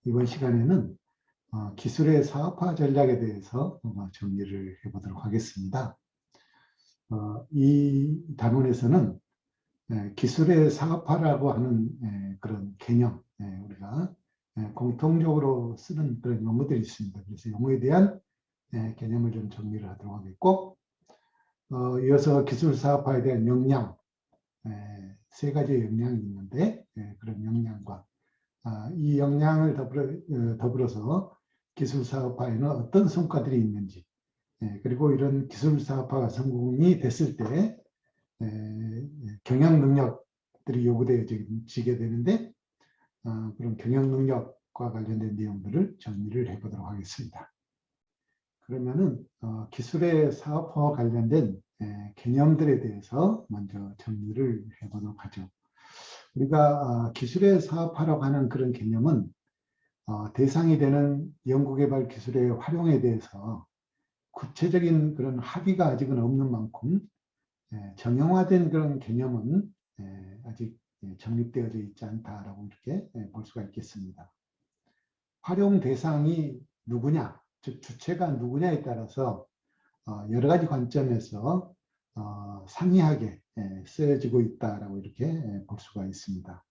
이번 시간에는 기술의 사업화 전략에 대해서 정리를 해보도록 하겠습니다. 이 단원에서는 기술의 사업화라고 하는 그런 개념, 우리가 공통적으로 쓰는 그런 용어들이 있습니다. 그래서 용어에 대한 개념을 좀 정리를 하도록 하겠고, 이어서 기술 사업화에 대한 역량, 세 가지의 역량이 있는데, 그런 역량과 이 역량을 더불어서 기술 사업화에는 어떤 성과들이 있는지, 그리고 이런 기술 사업화가 성공이 됐을 때 경영 능력들이 요구되어지게 되는데, 그런 경영 능력과 관련된 내용들을 정리를 해보도록 하겠습니다. 그러면은 기술의 사업화와 관련된 개념들에 대해서 먼저 정리를 해보도록 하죠. 우리가 기술의 사업화라고 하는 그런 개념은 대상이 되는 연구개발 기술의 활용에 대해서 구체적인 그런 합의가 아직은 없는 만큼 정형화된 그런 개념은 아직 정립되어져 있지 않다라고 이렇게 볼 수가 있겠습니다. 활용 대상이 누구냐, 즉 주체가 누구냐에 따라서 여러 가지 관점에서 상이하게 쓰여지고 있다라고 이렇게 볼 수가 있습니다.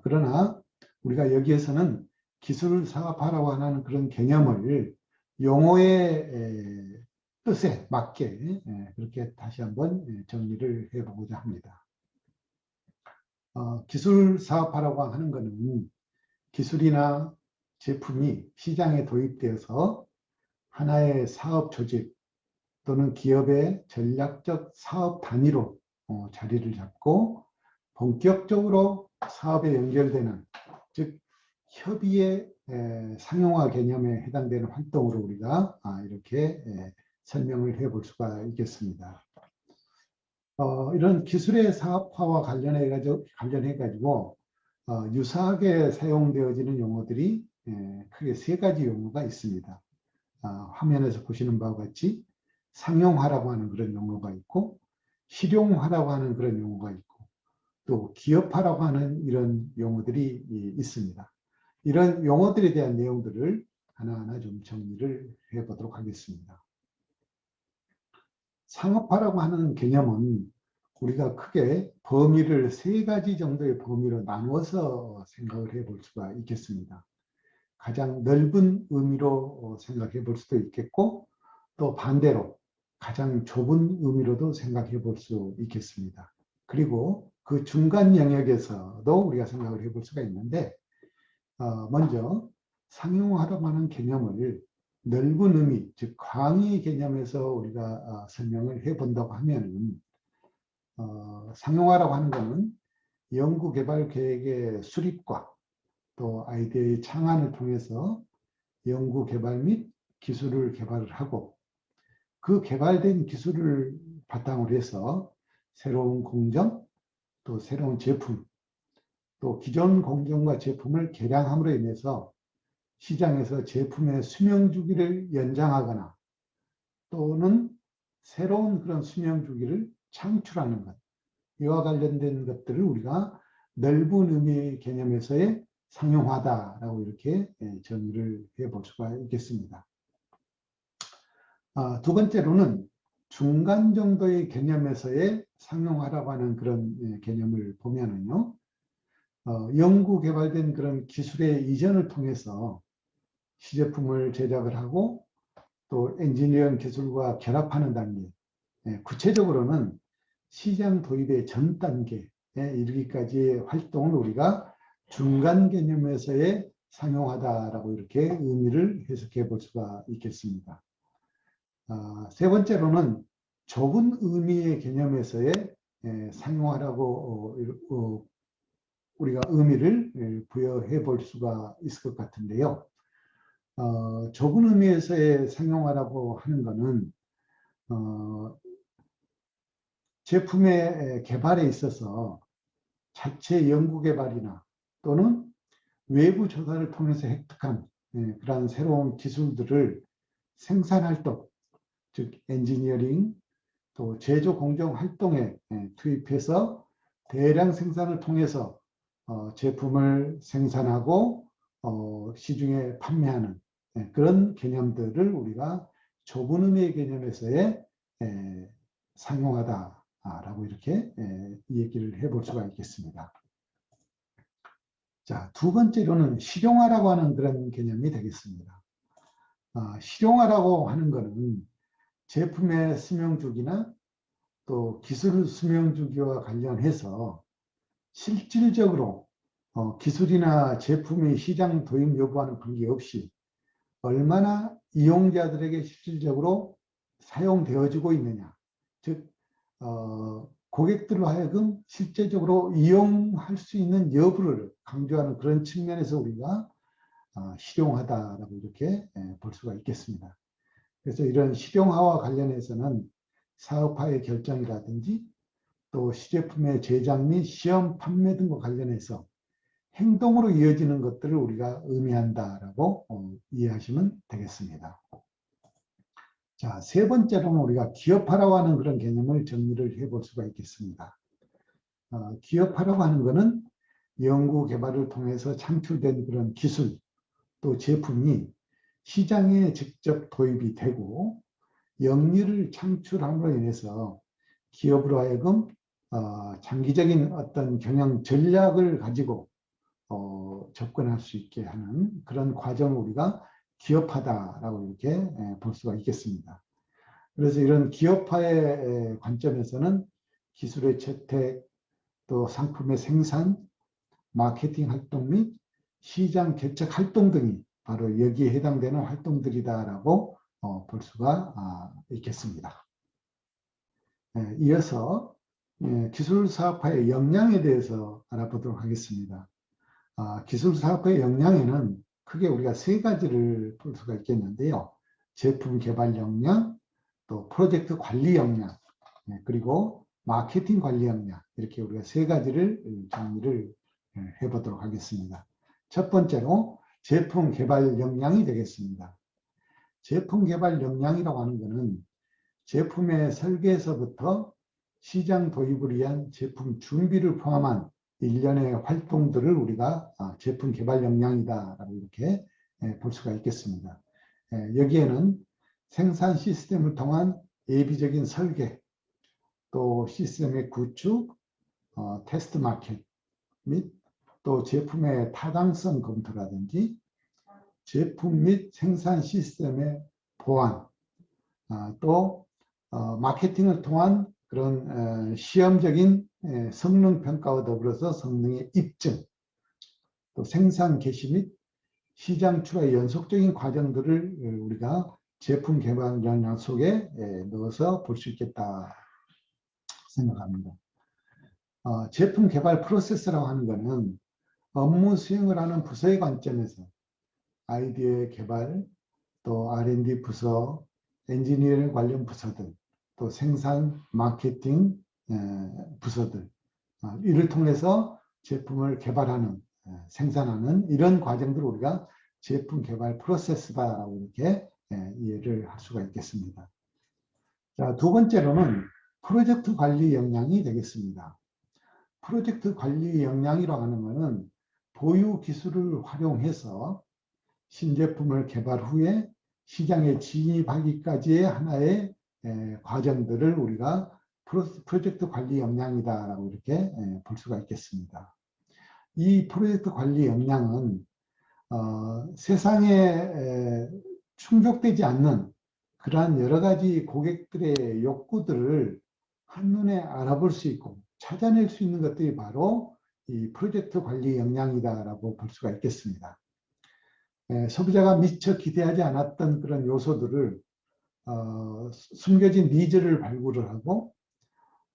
그러나 우리가 여기에서는 기술 사업화라고 하는 그런 개념을 용어의 뜻에 맞게 그렇게 다시 한번 정리를 해보고자 합니다. 기술 사업화라고 하는 것은 기술이나 제품이 시장에 도입되어서 하나의 사업 조직 또는 기업의 전략적 사업 단위로 자리를 잡고 본격적으로 사업에 연결되는, 즉 협의의 상용화 개념에 해당되는 활동으로 우리가 이렇게 설명을 해볼 수가 있겠습니다. 이런 기술의 사업화와 관련해가지고 유사하게 사용되어지는 용어들이 크게 세 가지 용어가 있습니다. 화면에서 보시는 바와 같이 상용화라고 하는 그런 용어가 있고, 실용화라고 하는 그런 용어가 있고, 또 기업화라고 하는 이런 용어들이 있습니다. 이런 용어들에 대한 내용들을 하나하나 좀 정리를 해보도록 하겠습니다. 상업화라고 하는 개념은 우리가 크게 범위를 세 가지 정도의 범위로 나누어서 생각을 해볼 수가 있겠습니다. 가장 넓은 의미로 생각해 볼 수도 있겠고, 또 반대로 가장 좁은 의미로도 생각해 볼 수 있겠습니다. 그리고 그 중간 영역에서도 우리가 생각을 해볼 수가 있는데, 먼저 상용화라고 하는 개념을 넓은 의미, 즉 광의 개념에서 우리가 설명을 해본다고 하면, 상용화라고 하는 것은 연구개발 계획의 수립과 또 아이디어의 창안을 통해서 연구개발 및 기술을 개발을 하고, 그 개발된 기술을 바탕으로 해서 새로운 공정, 또 새로운 제품, 또 기존 공정과 제품을 개량함으로 인해서 시장에서 제품의 수명 주기를 연장하거나 또는 새로운 그런 수명 주기를 창출하는 것, 이와 관련된 것들을 우리가 넓은 의미의 개념에서의 상용화다라고 이렇게 정의를 해볼 수가 있겠습니다. 두 번째로는 중간 정도의 개념에서의 상용화라고 하는 그런 개념을 보면은요, 연구 개발된 그런 기술의 이전을 통해서 시제품을 제작을 하고 또 엔지니어링 기술과 결합하는 단계, 구체적으로는 시장 도입의 전 단계에 이르기까지의 활동을 우리가 중간 개념에서의 상용화다라고 이렇게 의미를 해석해 볼 수가 있겠습니다. 세 번째로는 좁은 의미의 개념에서의 상용화라고 우리가 의미를 부여해 볼 수가 있을 것 같은데요. 좁은 의미에서의 상용화라고 하는 것은 제품의 개발에 있어서 자체 연구 개발이나 또는 외부 조사를 통해서 획득한 그러한 새로운 기술들을 생산활동, 즉 엔지니어링, 또 제조 공정 활동에 투입해서 대량 생산을 통해서 제품을 생산하고 시중에 판매하는 그런 개념들을 우리가 좁은 의미의 개념에서의 상용하다라고 이렇게 얘기를 해볼 수가 있겠습니다. 자, 두 번째로는 실용화라고 하는 그런 개념이 되겠습니다. 실용화라고 하는 것은 제품의 수명주기나 또 기술 수명주기와 관련해서 실질적으로 기술이나 제품의 시장 도입 여부와는 관계없이 얼마나 이용자들에게 실질적으로 사용되어지고 있느냐, 즉 고객들로 하여금 실제적으로 이용할 수 있는 여부를 강조하는 그런 측면에서 우리가 실용하다라고 이렇게 볼 수가 있겠습니다. 그래서 이런 실용화와 관련해서는 사업화의 결정이라든지 또 시제품의 제작 및 시험 판매 등과 관련해서 행동으로 이어지는 것들을 우리가 의미한다라고 이해하시면 되겠습니다. 자, 세 번째로는 우리가 기업화라고 하는 그런 개념을 정리를 해볼 수가 있겠습니다. 기업화라고 하는 것은 연구 개발을 통해서 창출된 그런 기술 또 제품이 시장에 직접 도입이 되고 영리를 창출함으로 인해서 기업으로 하여금 장기적인 어떤 경영 전략을 가지고 접근할 수 있게 하는 그런 과정을 우리가 기업화다라고 이렇게 볼 수가 있겠습니다. 그래서 이런 기업화의 관점에서는 기술의 채택, 또 상품의 생산, 마케팅 활동 및 시장 개척 활동 등이 바로 여기에 해당되는 활동들이다라고 볼 수가 있겠습니다. 이어서 기술 사업화의 역량에 대해서 알아보도록 하겠습니다. 기술 사업화의 역량에는 크게 우리가 세 가지를 볼 수가 있겠는데요. 제품 개발 역량, 또 프로젝트 관리 역량, 그리고 마케팅 관리 역량, 이렇게 우리가 세 가지를 정리를 해보도록 하겠습니다. 첫 번째로 제품 개발 역량이 되겠습니다. 제품 개발 역량이라고 하는 것은 제품의 설계에서부터 시장 도입을 위한 제품 준비를 포함한 일련의 활동들을 우리가 제품 개발 역량이다라고 이렇게 볼 수가 있겠습니다. 여기에는 생산 시스템을 통한 예비적인 설계, 또 시스템의 구축, 테스트 마켓 및 또 제품의 타당성 검토라든지 제품 및 생산 시스템의 보완, 또 마케팅을 통한 그런 시험적인 성능 평가와 더불어서 성능의 입증, 또 생산 개시 및 시장 출하의 연속적인 과정들을 우리가 제품 개발 역량 속에 넣어서 볼 수 있겠다 생각합니다. 제품 개발 프로세스라고 하는 것은 업무 수행을 하는 부서의 관점에서 아이디어의 개발, 또 R&D 부서, 엔지니어링 관련 부서들, 또 생산, 마케팅 부서들, 이를 통해서 제품을 개발하는, 생산하는 이런 과정들을 우리가 제품 개발 프로세스다라고 이렇게 이해를 할 수가 있겠습니다. 자, 두 번째로는 프로젝트 관리 역량이 되겠습니다. 프로젝트 관리 역량이라고 하는 것은 보유 기술을 활용해서 신제품을 개발 후에 시장에 진입하기까지의 하나의 과정들을 우리가 프로젝트 관리 역량이다라고 이렇게 볼 수가 있겠습니다. 이 프로젝트 관리 역량은 세상에 충족되지 않는 그러한 여러 가지 고객들의 욕구들을 한눈에 알아볼 수 있고 찾아낼 수 있는 것들이 바로 이 프로젝트 관리 역량이다라고 볼 수가 있겠습니다. 소비자가 미처 기대하지 않았던 그런 요소들을 숨겨진 니즈를 발굴을 하고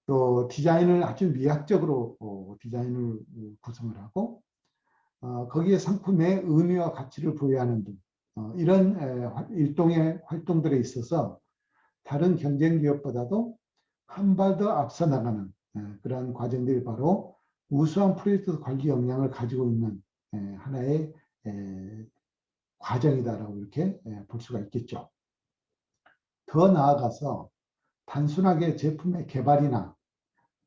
또 디자인을 아주 미학적으로 디자인을 구성을 하고 거기에 상품의 의미와 가치를 부여하는 등 이런 일종의 활동들에 있어서 다른 경쟁 기업보다도 한 발 더 앞서 나가는 그런 과정들이 바로 우수한 프로젝트 관리 역량을 가지고 있는 하나의 과정이다라고 이렇게 볼 수가 있겠죠. 더 나아가서 단순하게 제품의 개발이나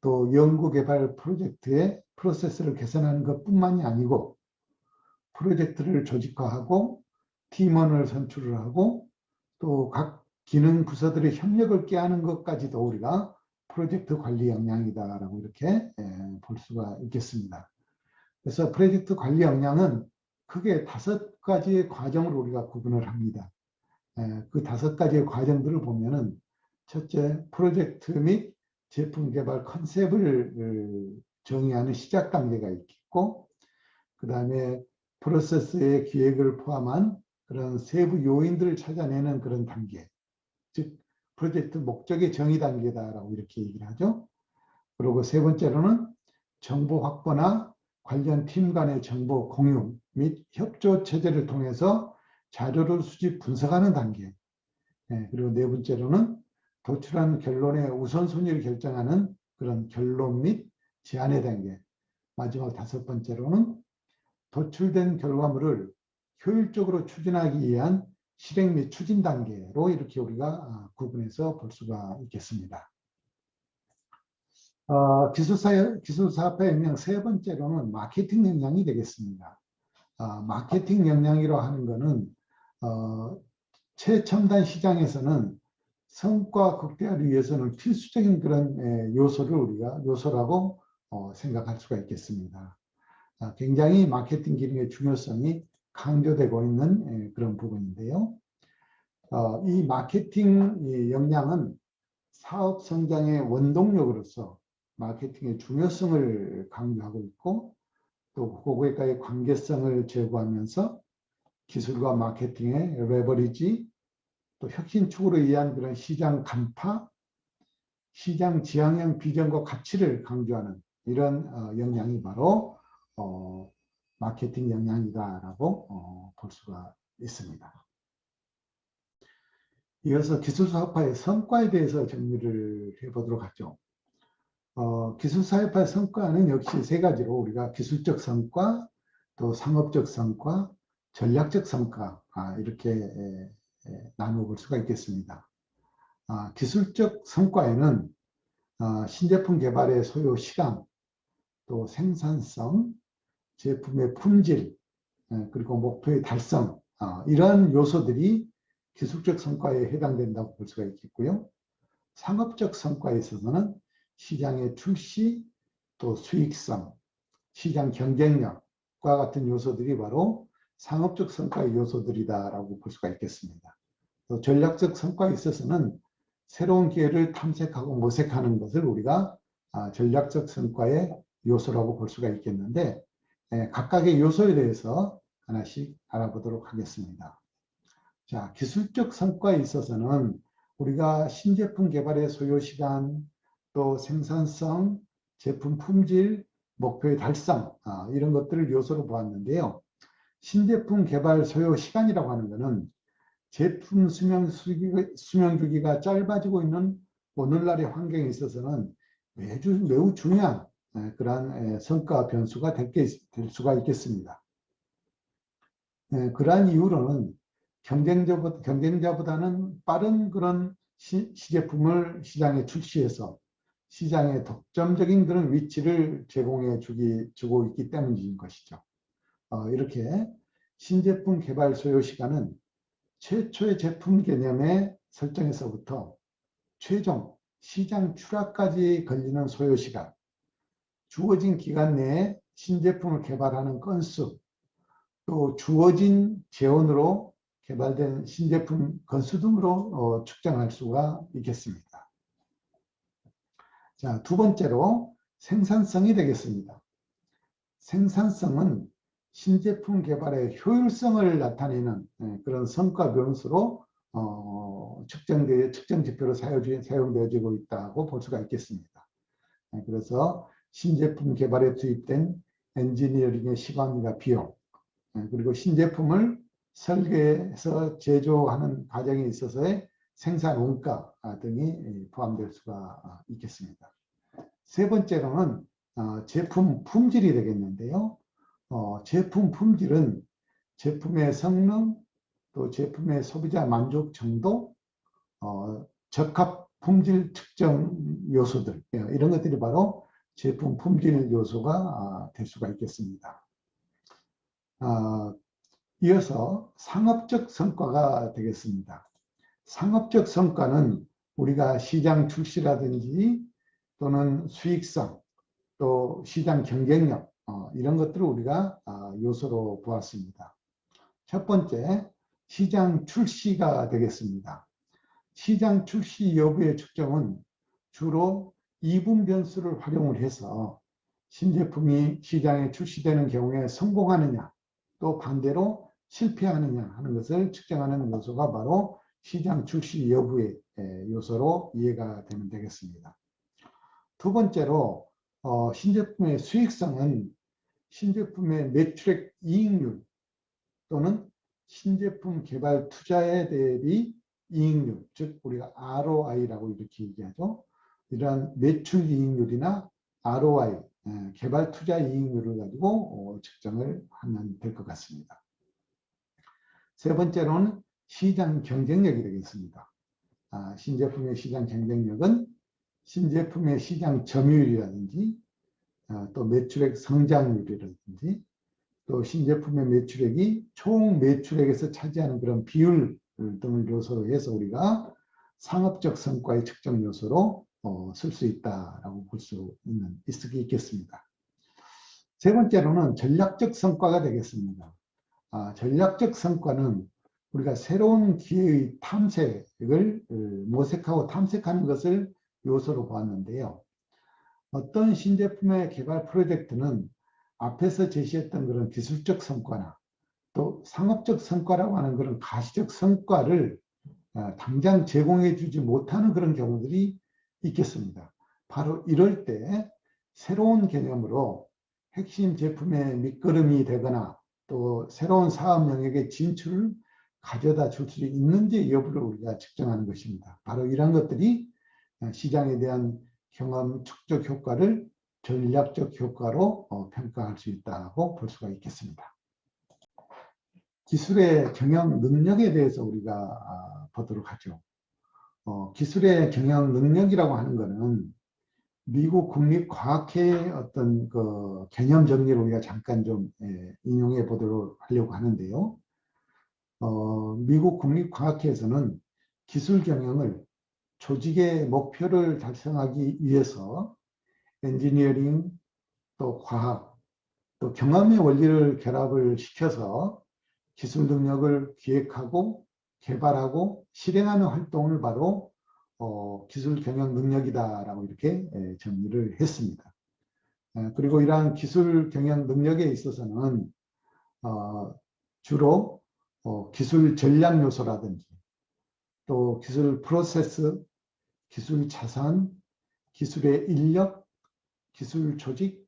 또 연구 개발 프로젝트의 프로세스를 개선하는 것뿐만이 아니고 프로젝트를 조직화하고 팀원을 선출을 하고 또 각 기능 부서들의 협력을 꾀하는 것까지도 우리가 프로젝트 관리 역량이다라고 이렇게 볼 수가 있겠습니다. 그래서 프로젝트 관리 역량은 크게 5가지의 과정을 우리가 구분을 합니다. 그 5가지의 과정들을 보면은 첫째, 프로젝트 및 제품 개발 컨셉을 정의하는 시작 단계가 있고, 그 다음에 프로세스의 기획을 포함한 그런 세부 요인들을 찾아내는 그런 단계, 즉 프로젝트 목적의 정의 단계다라고 이렇게 얘기를 하죠. 그리고 세 번째로는 정보 확보나 관련 팀 간의 정보 공유 및 협조 체제를 통해서 자료를 수집 분석하는 단계. 그리고 네 번째로는 도출한 결론의 우선순위를 결정하는 그런 결론 및 제안의 단계. 마지막 5번째로는 도출된 결과물을 효율적으로 추진하기 위한 실행 및 추진 단계로 이렇게 우리가 구분해서 볼 수가 있겠습니다. 기술사업화 역량 세 번째로는 마케팅 역량이 되겠습니다. 마케팅 역량이라고 하는 것은 최첨단 시장에서는 성과 극대화를 위해서는 필수적인 그런 요소를 우리가 요소라고 생각할 수가 있겠습니다. 굉장히 마케팅 기능의 중요성이 강조되고 있는 그런 부분인데요. 이 마케팅 역량은 사업 성장의 원동력으로서 마케팅의 중요성을 강조하고 있고, 또 고객과의 관계성을 제고하면서 기술과 마케팅의 레버리지, 또 혁신축으로 의한 그런 시장 간파, 시장 지향형 비전과 가치를 강조하는 이런 역량이 바로 마케팅 역량이다라고 볼 수가 있습니다. 이어서 기술사업화의 성과에 대해서 정리를 해보도록 하죠. 기술사업화의 성과는 역시 3가지로 우리가 기술적 성과, 또 상업적 성과, 전략적 성과 이렇게 나누어 볼 수가 있겠습니다. 기술적 성과에는 신제품 개발의 소요 시간, 또 생산성, 제품의 품질, 그리고 목표의 달성, 이러한 요소들이 기술적 성과에 해당된다고 볼 수가 있겠고요. 상업적 성과에 있어서는 시장의 출시, 또 수익성, 시장 경쟁력과 같은 요소들이 바로 상업적 성과의 요소들이다라고 볼 수가 있겠습니다. 또 전략적 성과에 있어서는 새로운 기회를 탐색하고 모색하는 것을 우리가 전략적 성과의 요소라고 볼 수가 있겠는데, 각각의 요소에 대해서 하나씩 알아보도록 하겠습니다. 자, 기술적 성과에 있어서는 우리가 신제품 개발의 소요 시간, 또 생산성, 제품 품질, 목표의 달성, 이런 것들을 요소로 보았는데요. 신제품 개발 소요 시간이라고 하는 것은 제품 수명 주기가 짧아지고 있는 오늘날의 환경에 있어서는 매우 중요한 그러한 성과 변수가 될 수가 있겠습니다. 그러한 이유로는 경쟁자보다는 빠른 그런 시제품을 시장에 출시해서 시장에 독점적인 그런 위치를 제공해 주고 있기 때문인 것이죠. 이렇게 신제품 개발 소요 시간은 최초의 제품 개념의 설정에서부터 최종 시장 출하까지 걸리는 소요 시간, 주어진 기간 내에 신제품을 개발하는 건수, 또 주어진 재원으로 개발된 신제품 건수 등으로 측정할 수가 있겠습니다. 자, 2번째로 생산성이 되겠습니다. 생산성은 신제품 개발의 효율성을 나타내는 그런 성과 변수로 측정 지표로 사용되어지고 있다고 볼 수가 있겠습니다. 그래서 신제품 개발에 투입된 엔지니어링의 시간과 비용, 그리고 신제품을 설계해서 제조하는 과정에 있어서의 생산 원가 등이 포함될 수가 있겠습니다. 세 번째로는 제품 품질이 되겠는데요. 제품 품질은 제품의 성능, 또 제품의 소비자 만족 정도, 적합 품질 측정 요소들, 이런 것들이 바로 제품 품질 요소가 될 수가 있겠습니다. 이어서 상업적 성과가 되겠습니다. 상업적 성과는 우리가 시장 출시라든지 또는 수익성, 또 시장 경쟁력 이런 것들을 우리가 요소로 보았습니다. 첫 번째, 시장 출시가 되겠습니다. 시장 출시 여부의 측정은 주로 이분 변수를 활용을 해서 신제품이 시장에 출시되는 경우에 성공하느냐 또 반대로 실패하느냐 하는 것을 측정하는 요소가 바로 시장 출시 여부의 요소로 이해가 되면 되겠습니다. 두 번째로 신제품의 수익성은 신제품의 매출액 이익률 또는 신제품 개발 투자에 대비 이익률, 즉 우리가 ROI라고 이렇게 얘기하죠. 이러한 매출 이익률이나 ROI, 개발 투자 이익률을 가지고 측정을 하면 될 것 같습니다. 세 번째로는 시장 경쟁력이 되겠습니다. 신제품의 시장 경쟁력은 신제품의 시장 점유율이라든지 또 매출액 성장률이라든지 또 신제품의 매출액이 총 매출액에서 차지하는 그런 비율 등을 요소로 해서 우리가 상업적 성과의 측정 요소로 쓸 수 있다라고 볼 수 있겠습니다. 세 번째로는 전략적 성과가 되겠습니다. 전략적 성과는 우리가 새로운 기회의 탐색을 모색하고 탐색하는 것을 요소로 보았는데요. 어떤 신제품의 개발 프로젝트는 앞에서 제시했던 그런 기술적 성과나 또 상업적 성과라고 하는 그런 가시적 성과를 당장 제공해 주지 못하는 그런 경우들이 있겠습니다. 바로 이럴 때 새로운 개념으로 핵심 제품의 밑거름이 되거나 또 새로운 사업 영역의 진출을 가져다 줄 수 있는지 여부를 우리가 측정하는 것입니다. 바로 이런 것들이 시장에 대한 경험 축적 효과를 전략적 효과로 평가할 수 있다고 볼 수가 있겠습니다. 기술의 경영 능력에 대해서 우리가 보도록 하죠. 기술의 경영 능력이라고 하는 것은 미국 국립과학회의 어떤 그 개념 정리를 우리가 잠깐 좀 인용해 보도록 하려고 하는데요. 미국 국립과학회에서는 기술 경영을 조직의 목표를 달성하기 위해서 엔지니어링, 또 과학, 또 경험의 원리를 결합을 시켜서 기술 능력을 기획하고 개발하고 실행하는 활동을 바로 기술 경영 능력이다라고 이렇게 정리를 했습니다. 그리고 이러한 기술 경영 능력에 있어서는 주로 기술 전략 요소라든지 또 기술 프로세스, 기술 자산, 기술의 인력, 기술 조직,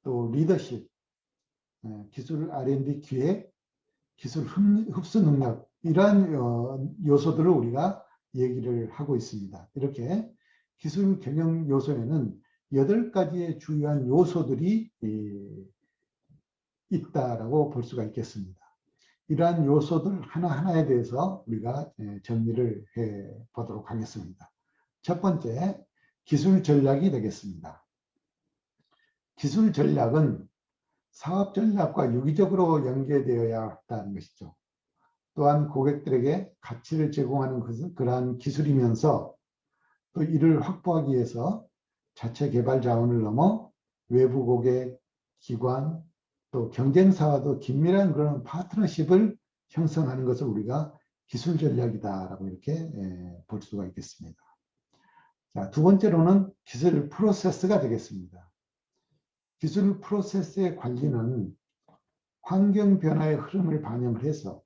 또 리더십, 기술 R&D 기획, 기술 흡수 능력 이러한 요소들을 우리가 얘기를 하고 있습니다. 이렇게 기술 경영 요소에는 8가지의 주요한 요소들이 있다라고 볼 수가 있겠습니다. 이러한 요소들 하나하나에 대해서 우리가 정리를 해 보도록 하겠습니다. 첫 번째, 기술 전략이 되겠습니다. 기술 전략은 사업 전략과 유기적으로 연계되어야 한다는 것이죠. 또한 고객들에게 가치를 제공하는 것은 그러한 기술이면서 또 이를 확보하기 위해서 자체 개발 자원을 넘어 외부 고객, 기관, 또 경쟁사와도 긴밀한 그런 파트너십을 형성하는 것을 우리가 기술 전략이다라고 이렇게 볼 수가 있겠습니다. 자, 두 번째로는 기술 프로세스가 되겠습니다. 기술 프로세스의 관리는 환경 변화의 흐름을 반영을 해서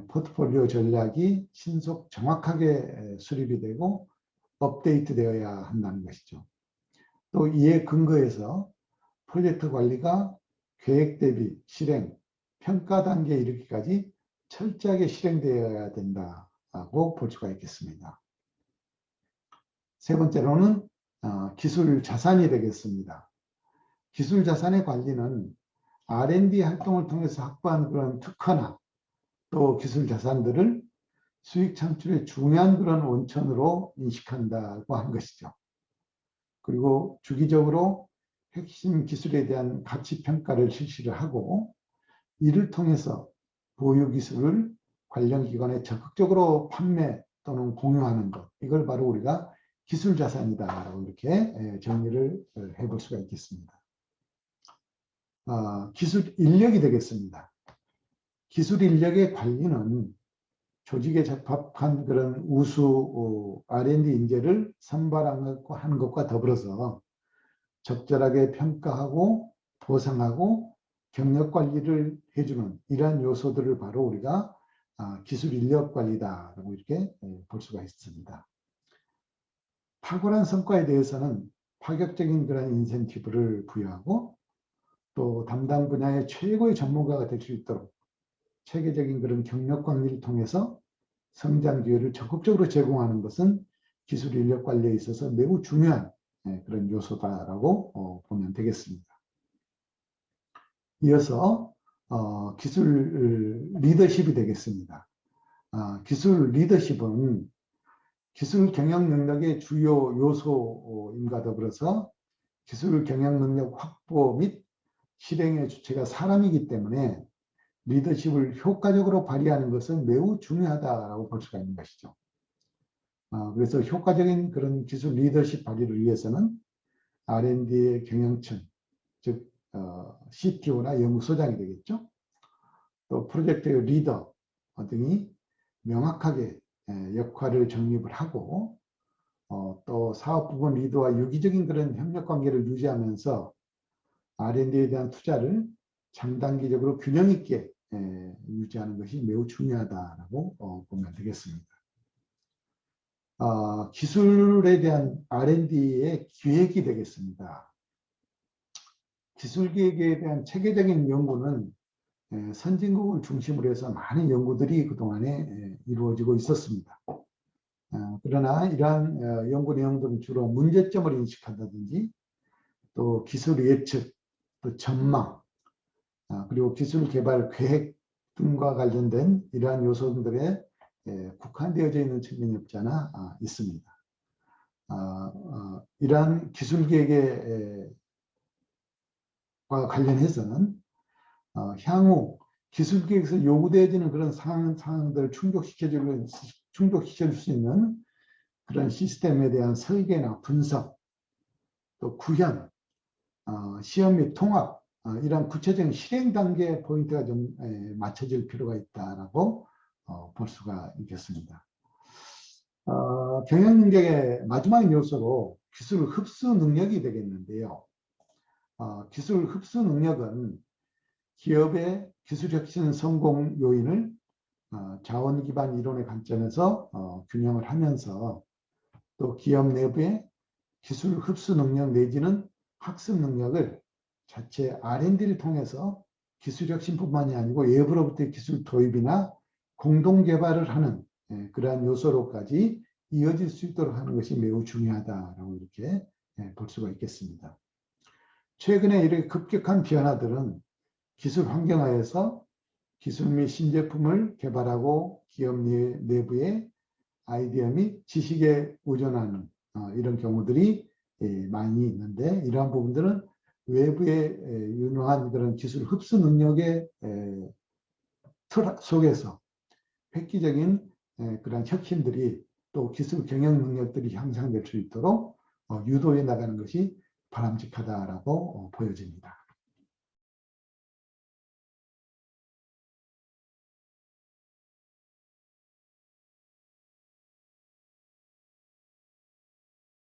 포트폴리오 전략이 신속 정확하게 수립이 되고 업데이트 되어야 한다는 것이죠. 또 이에 근거해서 프로젝트 관리가 계획 대비 실행, 평가 단계에 이르기까지 철저하게 실행되어야 된다고 볼 수가 있겠습니다. 세 번째로는 기술 자산이 되겠습니다. 기술 자산의 관리는 R&D 활동을 통해서 확보한 그런 특허나 또 기술 자산들을 수익 창출의 중요한 그런 원천으로 인식한다고 하는 것이죠. 그리고 주기적으로 핵심 기술에 대한 가치 평가를 실시를 하고 이를 통해서 보유 기술을 관련 기관에 적극적으로 판매 또는 공유하는 것, 이걸 바로 우리가 기술 자산이다라고 이렇게 정리를 해볼 수가 있겠습니다. 기술 인력이 되겠습니다. 기술 인력의 관리는 조직에 적합한 그런 우수 R&D 인재를 선발하는 것과 더불어서 적절하게 평가하고 보상하고 경력 관리를 해주는 이러한 요소들을 바로 우리가 기술 인력 관리다라고 이렇게 볼 수가 있습니다. 탁월한 성과에 대해서는 파격적인 그런 인센티브를 부여하고 또 담당 분야의 최고의 전문가가 될 수 있도록 체계적인 그런 경력 관리를 통해서 성장 기회를 적극적으로 제공하는 것은 기술 인력 관리에 있어서 매우 중요한 그런 요소다라고 보면 되겠습니다. 이어서 기술 리더십이 되겠습니다. 기술 리더십은 기술 경영 능력의 주요 요소임과 더불어서 기술 경영 능력 확보 및 실행의 주체가 사람이기 때문에 리더십을 효과적으로 발휘하는 것은 매우 중요하다고 볼 수가 있는 것이죠. 그래서 효과적인 그런 기술 리더십 발휘를 위해서는 R&D의 경영층, 즉 CTO나 연구소장이 되겠죠. 또 프로젝트의 리더 등이 명확하게 역할을 정립을 하고 또 사업 부분 리더와 유기적인 그런 협력 관계를 유지하면서 R&D에 대한 투자를 장단기적으로 균형 있게 유지하는 것이 매우 중요하다고 보면 되겠습니다. 기술에 대한 R&D의 기획이 되겠습니다. 기술 기획에 대한 체계적인 연구는 선진국을 중심으로 해서 많은 연구들이 그동안에 이루어지고 있었습니다. 그러나 이러한 연구 내용들은 주로 문제점을 인식한다든지 또 기술 예측, 또 전망, 그리고 기술 개발 계획 등과 관련된 이러한 요소들에 국한되어져 있는 측면이 없지 않아 있습니다. 이러한 기술 계획과 관련해서는 향후 기술 계획에서 요구되어지는 그런 상황들을 충족시켜줄 수 있는 그런 시스템에 대한 설계나 분석, 또 구현, 시험 및 통합, 이런 구체적인 실행 단계 포인트가 좀 맞춰질 필요가 있다라고 볼 수가 있겠습니다. 경영 능력의 마지막 요소로 기술 흡수 능력이 되겠는데요. 기술 흡수 능력은 기업의 기술 혁신 성공 요인을 자원 기반 이론의 관점에서 균형을 하면서 또 기업 내부의 기술 흡수 능력 내지는 학습 능력을 자체 R&D를 통해서 기술 혁신뿐만이 아니고 외부로부터의 기술 도입이나 공동 개발을 하는 그러한 요소로까지 이어질 수 있도록 하는 것이 매우 중요하다라고 이렇게 볼 수가 있겠습니다. 최근에 이렇게 급격한 변화들은 기술 환경하에서 기술 및 신제품을 개발하고 기업 내부의 아이디어 및 지식에 의존하는 이런 경우들이 많이 있는데 이러한 부분들은 외부의 유능한 그런 기술 흡수 능력의 틀 속에서 획기적인 그런 혁신들이 또 기술 경영 능력들이 향상될 수 있도록 유도해 나가는 것이 바람직하다라고 보여집니다.